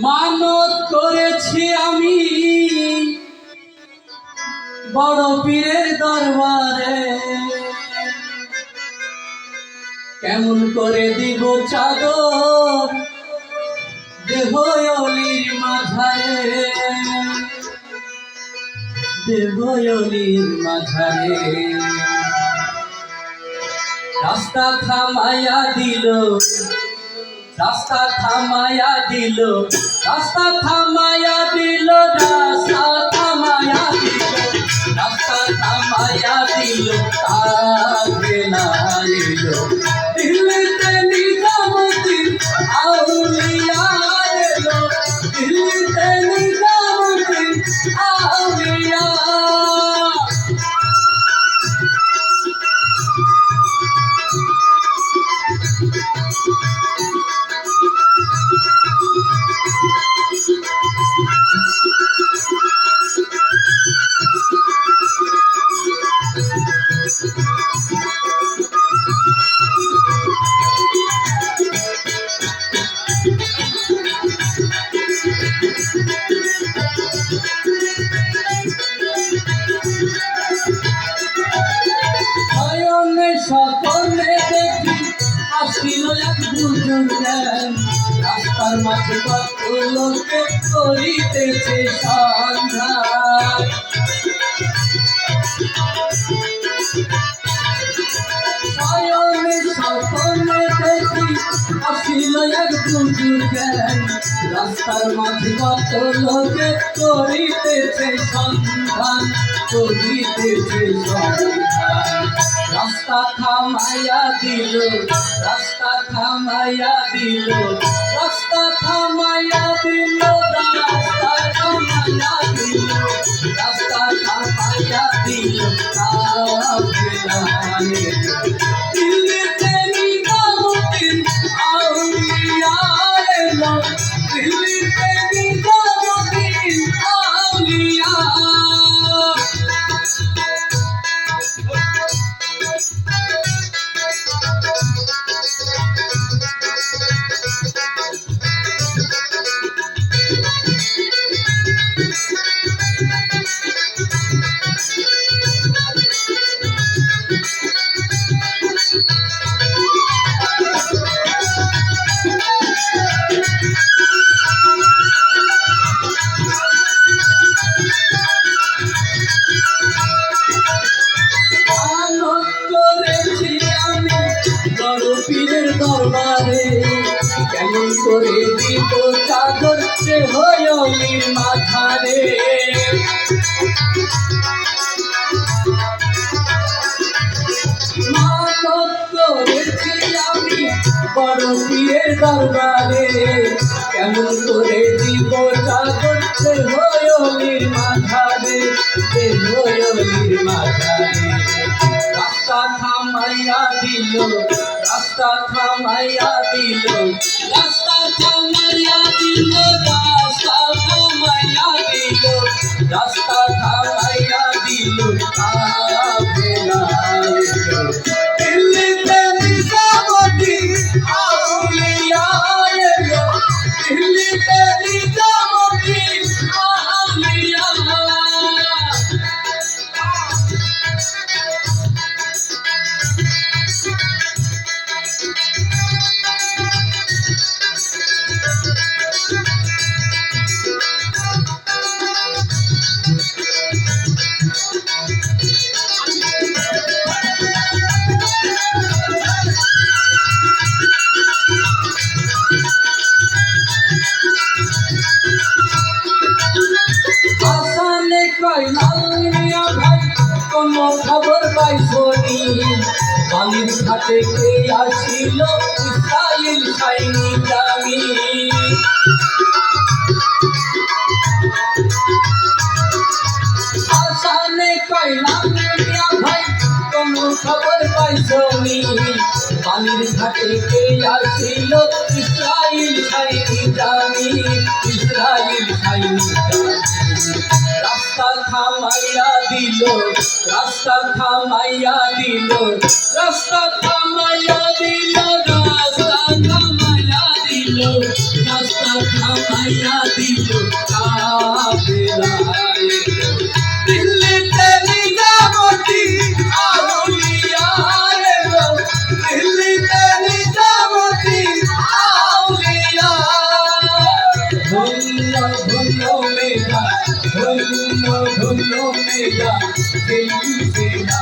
মানত করেছি আমি বড় পীরের দরবারে, কেমন করে দিব চাদর দেহ অলির মাঝারে, দেহ অলির মাঝারে। রাস্তা থামাইয়া দিল, রাস্তা থামাইয়া দিল, রাস্তা থামাইয়া দিল, রাস্তা থামাইয়া দিল, রাস্তা থামাইয়া দিল, তারে না এল দিল্লিতে নিজামুদ্দিন আউলিয়া এলো, দিল্লিতে নিজামুদ্দিন আউলিয়া। সকলে দেখি আসিল এক দুজন, রাস্তার মাঝে কত লোকে করিতেছে সন্ধান। সকলে দেখি আসিল এক দুজন, রাস্তার মাঝে কত লোকে করিতেছে সন্ধান, করিতেছে সন্ধান। রাস্তা থামাইয়া দিল, রাস্তা থামাইয়া দিল, রাস্তা থামাইয়া দিল, রাস্তা থামাইয়া দিল, রাস্তা থামাইয়া দিল, দিল্লিতে নিজামুদ্দিন আউলিয়া এলো, দিল্লিতে নিজামুদ্দিন আউলিয়া। পীরের দরবারে কেমন করে দিব চাদর দেহ অলির মাঝারে, মানত করেছি আমি বড় পীরের দরবারে, কেমন করে দিব চাদর দেহ অলির মাঝারে, দেহ অলির মাঝারে। রাস্তা থামাইয়া দিল, রাস্তা থামাইয়া দিল, রাস্তা থামাইয়া দিল, রাস্তা থামাইয়া দিল, রাস্তা থামাইয়া দিল, দিল্লিতে নিজামুদ্দিন আউলিয়া এলো, দিল্লিতে নিজামুদ্দিন আউলিয়া। কোনো খবর পাইছনি, বালির ঘাটে কে আসিল ইসরাইল সৈনিক আমি, আসানে কইলাম ভাই কোনো খবর পাইছনি, বালির ঘাটে কে আসিল ইসরাইল সৈনিক আমি, ইসরাইল সৈনিক আমি। রাস্তা থামাইয়া দিল, রাস্তা থামাইয়া দিল, রাস্তা থামাইয়া দিল, রাস্তা থামাইয়া দিল, রাস্তা থামাইয়া बनाया दिल काफिलाए दिल्लीते निजामुद्दी आउलिया रे गो दिल्लीते निजामुद्दी आउलिया धुनो धुनो मेरा धुनो धुनो मेरा दिल से ना